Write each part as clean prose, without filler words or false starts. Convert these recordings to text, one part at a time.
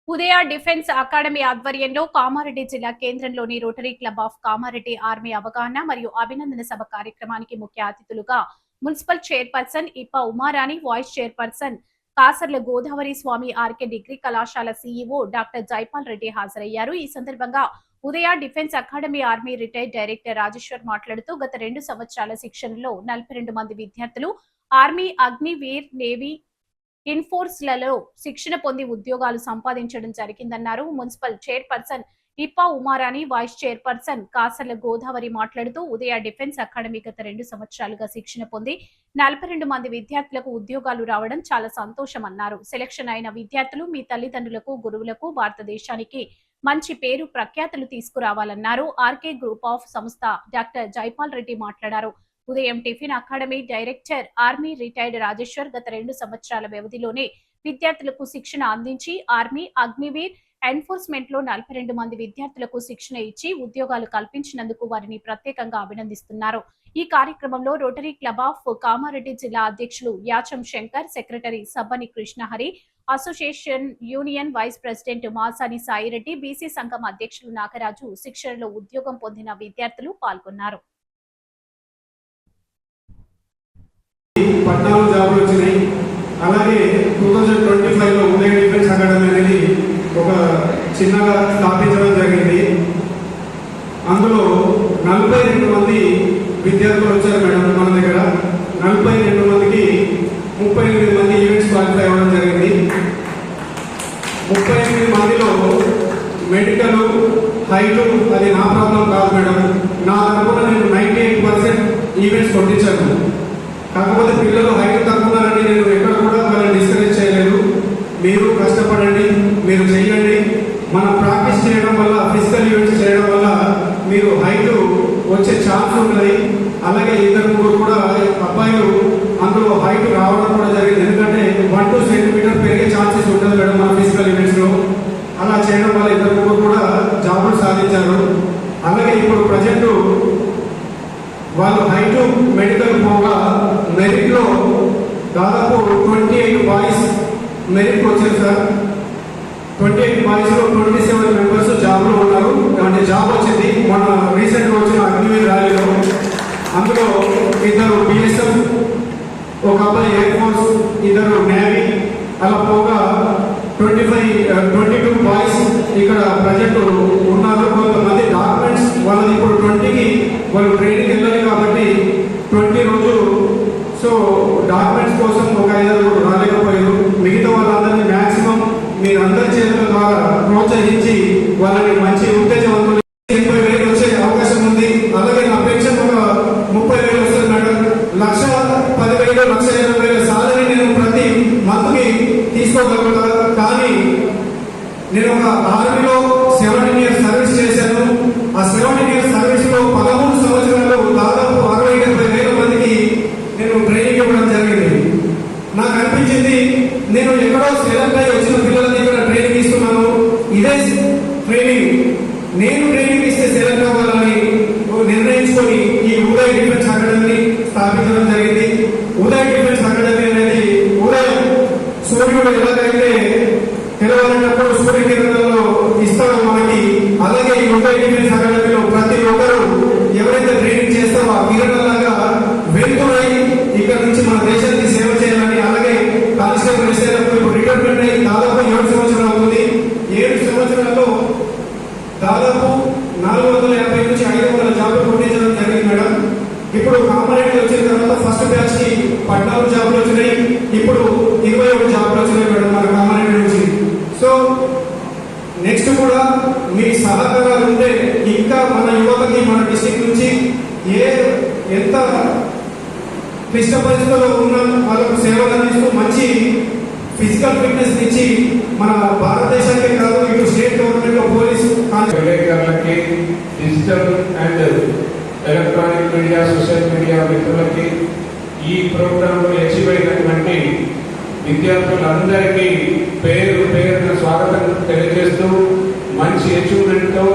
ఉదయ defence academy ఆధ్వర్యంలో కామారెడ్డి జిల్లా కేంద్రంలోని rotary club of Kamareddy army అవగాహన మరియు అభినందన సభ కార్యక్రమానికి ముఖ్య అతిథులుగా municipal chairperson Ippa Umarani, vice chairperson Kasarla Godavari Swamy RK degree కళాశాల సీఈఓ డాక్టర్ జైపాల్ రెడ్డి హాజరయ్యారు. ఈ సందర్భంగా Udaya defence academy army retired director Rajeshwar మాట్లాడుతూ గత 2 సంవత్సరాల శిక్షణలో 42 మంది విద్యార్థులు ఆర్మీ, అగ్నివీర్, నేవీ, ఇన్ఫోర్స్ లలో శిక్షణ పొంది ఉద్యోగాలు సంపాదించడం జరిగిందన్నారు. Municipal chairperson Ippa Umarani, vice chairperson Kasarla Godavari మాట్లాడుతూ ఉదయ డిఫెన్స్ అకాడమీ గత 2 సంవత్సరాలుగా శిక్షణ పొంది 42 మంది విద్యార్థులకు ఉద్యోగాలు రావడం చాలా సంతోషమన్నారు. సెలక్షన్ అయిన విద్యార్థులు మీ తల్లిదండ్రులకు, గురువులకు, భారతదేశానికి మంచి పేరు ప్రఖ్యాతులు తీసుకురావాలన్నారు. ఆర్కే గ్రూప్ ఆఫ్ సంస్థ డాక్టర్ జైపాల్ రెడ్డి మాట్లాడారు. ఉదయం tiffin academy director army retired Rajeshwar గత 2 సంవత్సరాల వ్యవధిలోనే విద్యార్థులకు శిక్షణ అందించి ఆర్మీ, అగ్నివీర్, ఎన్ఫోర్స్మెంట్ లో 42 మంది విద్యార్థులకు శిక్షణ ఇచ్చి ఉద్యోగాలు కల్పించినందుకు వారిని ప్రత్యేకంగా అభినందిస్తున్నారు. ఈ కార్యక్రమంలో రోటరీ క్లబ్ ఆఫ్ కామారెడ్డి జిల్లా అధ్యక్షులు Yacham Shankar, secretary Sabbani Krishnahari, association union vice president Masani Saireddy, BC సంఘం అధ్యక్షులు నాగరాజు, శిక్షణలో ఉద్యోగం పొందిన విద్యార్థులు పాల్గొన్నారు. 14 జాబులు వచ్చినాయి. అలాగే 2025లో ఉదయ డిఫెన్స్ అకాడమీ అనేది ఒక చిన్నగా స్థాపించడం జరిగింది. అందులో 42 మంది విద్యార్థులు వచ్చారు మేడం. మన దగ్గర 42 మందికి 38 మంది ఈవెంట్స్ క్వాలిఫై అవ్వడం జరిగింది. 38 మందిలో మెడికల్, హైట్ అది నా ప్రాబ్లం కాదు మేడం. నా తరపున నేను 98% ఈవెంట్స్ కొట్టించాను. కాకపోతే పిల్లలు హైట్ తక్కువన్నారని నేను ఎక్కడ కూడా వాళ్ళని డిస్కరేజ్ చేయలేదు. మీరు కష్టపడండి, మీరు చేయండి. మనం ప్రాక్టీస్ చేయడం వల్ల, ఫిజికల్ ఈవెంట్స్ చేయడం వల్ల మీరు హైట్ వచ్చే ఛాన్స్ ఉంటుంది. అలాగే 2-3 కూడా అబ్బాయిలు అందులో హైట్ రావడం కూడా జరిగింది. ఎందుకంటే 1-2 సెంటీమీటర్ పెరిగే ఛాన్సెస్ ఉంటుంది మేడం మన ఫిజికల్ ఈవెంట్స్లో. అలా చేయడం వల్ల 2-3 కూడా జాబులు సాధించారు. అలాగే ఇప్పుడు ప్రజెంట్ వాళ్ళు హైట్, మెడికల్ పోగా మెరిట్లో దాదాపు 28 బాయ్స్ మెరిట్ వచ్చారు సార్. 28 బాయ్స్లో 27 మెంబర్స్ జాబ్లో ఉన్నారు. అంటే జాబ్ వచ్చింది మన రీసెంట్గా వచ్చిన అగ్నివీర్ ర్యాలీలో. అందులో 2 బిఎస్ఎఫ్, ఒక అబ్బాయి ఎయిర్ ఫోర్స్, 2 నేవీ, అలా పోగా 22 బాయ్స్ ఇక్కడ ప్రజెంట్ ఉన్నారు. కొంతమంది డాక్యుమెంట్స్ వాళ్ళది ఇప్పుడు 20కి వాళ్ళు ట్రైనింగ్ వెళ్ళాలి కాబట్టి 20 రోజులు. సో డాక్యుమెంట్స్ కోసం ఒక 5 రాలేకపోయారు. మిగతా వాళ్ళందరినీ మ్యాక్సిమం మీరందరి చేతుల ద్వారా ప్రోత్సహించి వాళ్ళని మంచి ఉత్తేజవంతులు 80,000 వచ్చే అవకాశం ఉంది. అలాగే నా పెన్షన్ ఒక 30,000 వస్తుంది మేడం. 1,10,000, 1,20,000 సాలరీ నేను ప్రతి మంత్కి తీసుకోగలుగుతా. కానీ నేను ఒక ఆర్మీలో 17 ఇయర్స్ సర్వీస్ చేశాను. ఆ 17 ఇయర్స్ సర్వీస్లో 13 సంవత్సరాలు దాదాపు 60,000-70,000 మందికి నేను ట్రైనింగ్ ఇవ్వడం జరిగింది. నాకు అనిపించింది నేను ఎక్కడో సెలెక్ట్ అయ్యి వచ్చిన పిల్లల దగ్గర ట్రైనింగ్ ఇస్తున్నాను. ఇదే ట్రైనింగ్ నేను ట్రైనింగ్ ఇస్తే సెలెక్ట్ అవ్వాలని నిర్ణయించుకొని ఈ ఉదయ డిఫెన్స్ అకాడమీని స్థాపించడం జరిగింది. ఉదయ డిఫెన్స్ అకాడమీ అనేది ఉదయం సూర్యుడు ఎలాగైతే తెలవాలన్నప్పుడు సూర్యకిరణాల్లో ఇస్తారో మనకి, అలాగే ఈ ఉదయ డిఫెన్స్ అకాడమీలో ప్రతి ఒక్కరూ ఎవరైతే ట్రైనింగ్ చేస్తారో ఆ కిరణాలాగా వెళ్తురై ఇక్కడ నుంచి మన దేశానికి సేవ చేయాలని. అలాగే కానిస్టేబుల్ ఎస్ఐలకు ఇప్పుడు రిటైర్మెంట్ అయ్యి దాదాపు 7 సంవత్సరాలు అవుతుంది. 7 సంవత్సరాల్లో దాదాపు 450 నుంచి 500 జాబులు కొట్టించడం జరిగింది మేడం. ఇప్పుడు కామారెడ్డి వచ్చిన తర్వాత ఫస్ట్ బ్యాచ్ కి 14 జాబులు వచ్చినాయి. ఇప్పుడు 21 జాబులు వచ్చినాయి మేడం మన కామారెడ్డి నుంచి. సో నెక్స్ట్ కూడా మీ సహకారాలు ఉంటే ఇంకా మన యువతకి మన డిస్ట్రిక్ట్ నుంచి ఎంత క్లిష్ట పరిస్థితుల్లో ఉన్న వాళ్ళకు సేవలు అందిస్తూ మంచి ఫిజికల్ ఫిట్నెస్ ఇచ్చి మన భారతదేశానికి కాదు ఇటు స్టేట్ గవర్నమెంట్, పోలీస్ విలేకరులకి, digital and electronic media, social media మిత్రులకి, ఈ ప్రోగ్రాంలో అచీవ్ అయినటువంటి విద్యార్థులందరికీ పేరున స్వాగతం తెలియజేస్తూ మంచి అచీవ్మెంట్తో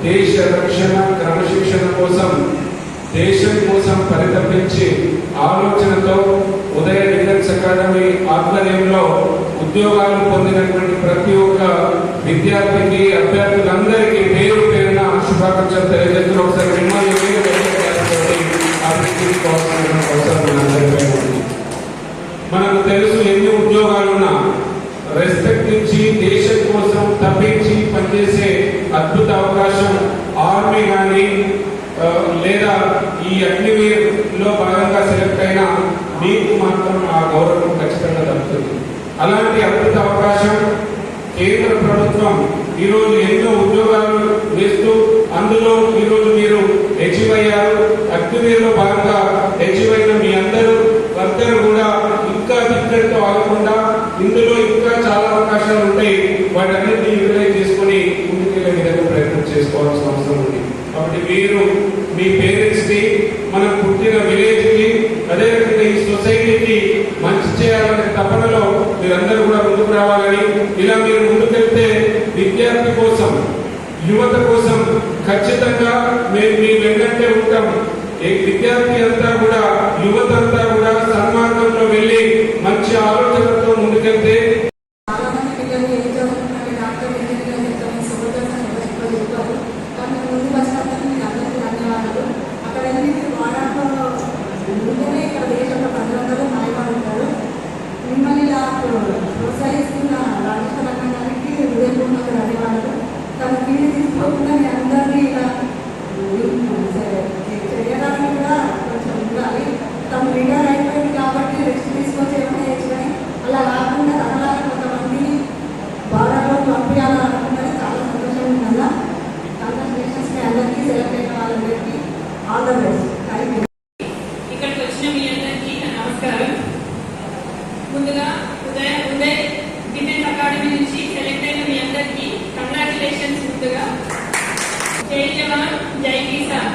దేశ రక్షణ, క్రమశిక్షణ కోసం, దేశం కోసం పరితపించి ఆలోచనతో ఉదయ డిఫెన్స్ అకాడమీ ఆధ్వర్యంలో ఉద్యోగాలు పొందినటువంటి ప్రతి ఒక్క విద్యార్థికి అభ్యర్థులందరికీ పేరు పేరున శుభాకాంక్షలు తెలియజేస్తూ ఒకసారి మిమ్మల్ని అభివృద్ధికి కోరుతున్న అవసరం మనందరిపై ఉంది. మనకు తెలుసు ఎన్ని ఉద్యోగాలున్నా రెస్పెక్ట్ ఇచ్చి దేశం కోసం తప్పించి పనిచేసే అద్భుత అవకాశం ఆర్మీ కానీ లేదా ఈ అగ్నివీర్ లో భాగంగా సెలెక్ట్ అయిన మీకు మాత్రం ఆ గౌరవం ఖచ్చితంగా దక్కుతుంది. అలాంటి అద్భుత అవకాశం కేంద్ర ప్రభుత్వం ఈరోజు ఎన్నో ఉద్యోగాలు వేస్తూ అందులో ఈరోజు మీరు అచీవ్ అయ్యారు. అగ్నివీర్లో భాగంగా అచీవ్ అయిన మీ అందరూ కూడా ఇంకా దిక్కడితో ఆగకుండా ఇందులో ఇంకా చాలా అవకాశాలు ఉంటాయి. వాటన్నిటిని యూటిలైజ్ చేసుకుని ముందుకెళ్ళే విధంగా ప్రయత్నం చేసుకోవాల్సిన అవసరం ఉంది. కాబట్టి మీరు మీ పేరెంట్స్ కి, మనం పుట్టిన విలేజ్ కి, అదే రకంగా ఈ సొసైటీకి మంచి చేయాలనే తపనలో మీరందరూ కూడా ముందుకు రావాలని, ఇలా మీరు ముందుకెళ్తే విద్యార్థి కోసం, యువత కోసం ఖచ్చితంగా మేము మీ వెంటనే ఉంటాం. విద్యార్థి అంతా కూడా, యువత అంతా కూడా సన్మార్గంలో వెళ్ళి మంచి ఆలోచనలతో ముందుకెళ్తే ప్రోత్సహిస్తున్న రాష్ట్ర రంగానికి హృదయపూర్వక ధన్యవాదాలు. తన ఫీజు తీసుకోకుండా మీ అందరినీ ఇలా చేయడానికి కూడా కొంచెం ఉండాలి. తను రిటైర్ అయిపోయింది కాబట్టి రెస్ట్ తీసుకొచ్చి ఏమైనా చేయొచ్చు, కానీ అలా కాకుండా తనలాగా కొంతమంది బాధలో పంపించాలనుకున్నది చాలా సంతోషంగా ఉందా. కంగ్రాచులేషన్స్ మీ అందరికీ, సెలెక్ట్ అయిన వాళ్ళందరికీ all the best. Thank you. ఇక్కడికి వచ్చిన మీ అందరికీ నమస్కారం. ముందుగా ఉదయ్ డిఫెన్స్ అకాడమీ నుంచి సెలెక్ట్ అయిన మీ అందరికీ కంగ్రాచులేషన్స్. ముందుగా జై జవాన్ జై కిసాన్.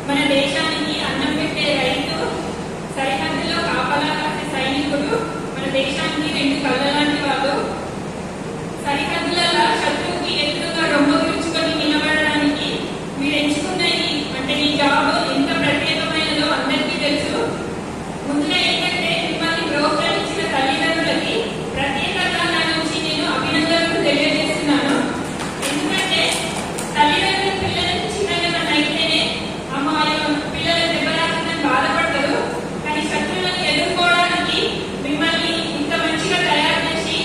మన దేశానికి అన్నం పెట్టే రైతు, సరిహద్దులో కాపలా కాసే సైనికుడు మన దేశానికి రెండు కళ్ళ లాంటి వాళ్ళు. సరిహద్దులలో శత్రువుకి ఎదురుగా రొమ్మ గుర్చుకొని నిలబడడానికి మీరు ఎంచుకున్న ఈ జాబ్ ఎంత ప్రత్యేకమైనదో అందరికీ తెలుసు. ముందుగా ఏంటంటే మిమ్మల్ని ప్రోత్సహించిన తల్లిదండ్రులకి ప్రత్యేకంగా నా నుంచి నేను అభినందనలు తెలియజేస్తున్నాను. ఎందుకంటే తల్లిదండ్రులు పిల్లలకు చిన్నగా అయితేనే అమ్మ పిల్లల దెబ్బలాస్తుందని బాధపడతారు, కానీ శత్రువులను ఎదుర్కోవడానికి మిమ్మల్ని ఇంత మంచిగా తయారు చేసి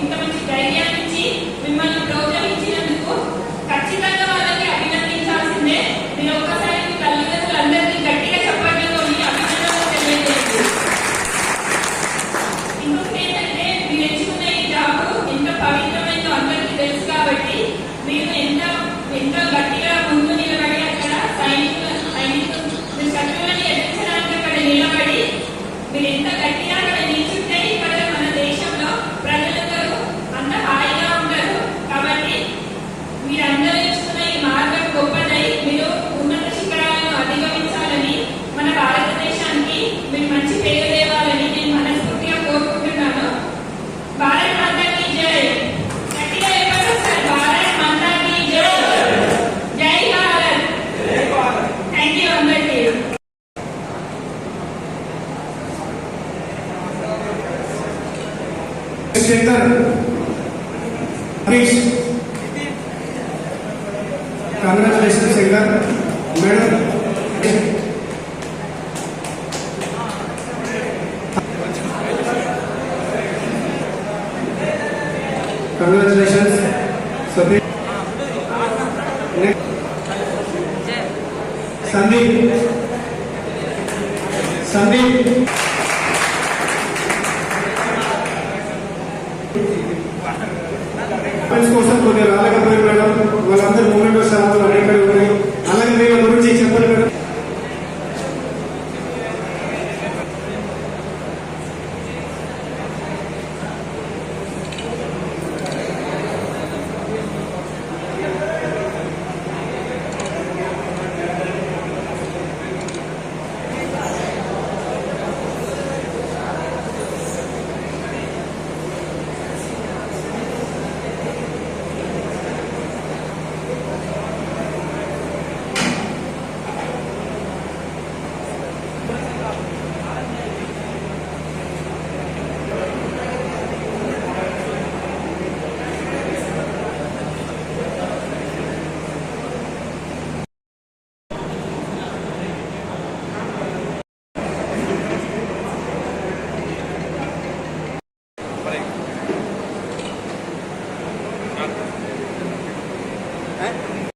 ఇంత మంచి ధైర్యాన్ని ఇచ్చి మిమ్మల్ని ప్రోత్సహించినందుకు ఖచ్చితంగా వాళ్ళకి అభినందించాల్సిందే. మీరు ఒక్కసారి మీ తల్లిదండ్రులందరికీ గట్టిగా చెప్పడంతో అభినందనలు తెలియజేయండి. ఇంకొకటి ఏంటంటే మీరు ఎంచుకున్న ఈ జాబ్ ఎంత పవిత్రమైందో అందరికీ తెలుసు కాబట్టి మీరు ఎంతో గట్టిగా ముందు నిలబడి అక్కడ సైనికులు మీరు శత్రువులను ఎదిరించడానికి అక్కడ నిలబడి మీరు ఎంత గట్టిగా అక్కడ నిల్చుంటే ఇక్కడ మన దేశంలో ప్రజలందరూ అంత హాయిగా ఉంటారు. కాబట్టి మీరందరూ ఎంచుకున్న ఈ మార్గం గొప్పదై మీరు ఉన్నత శిఖరాలను అధిగమించాలని, మన భారతదేశానికి మీరు మంచి పేరు తేవాలని నేను మనస్ఫూర్తిగా కోరుకుంటున్నాను. భారత్ మాతా కీ జై. గట్టిగా చెప్పండి సార్, భారత్ మాతా కీ జై. జై భారత్. థ్యాంక్ యూ అందరికీ. Shekhar, Harish, congratulations Shekhar. Madam congratulations. Satish, Sandeep కోసం కొన్ని రాలేకపోయారు మేడం, వాళ్ళందరూ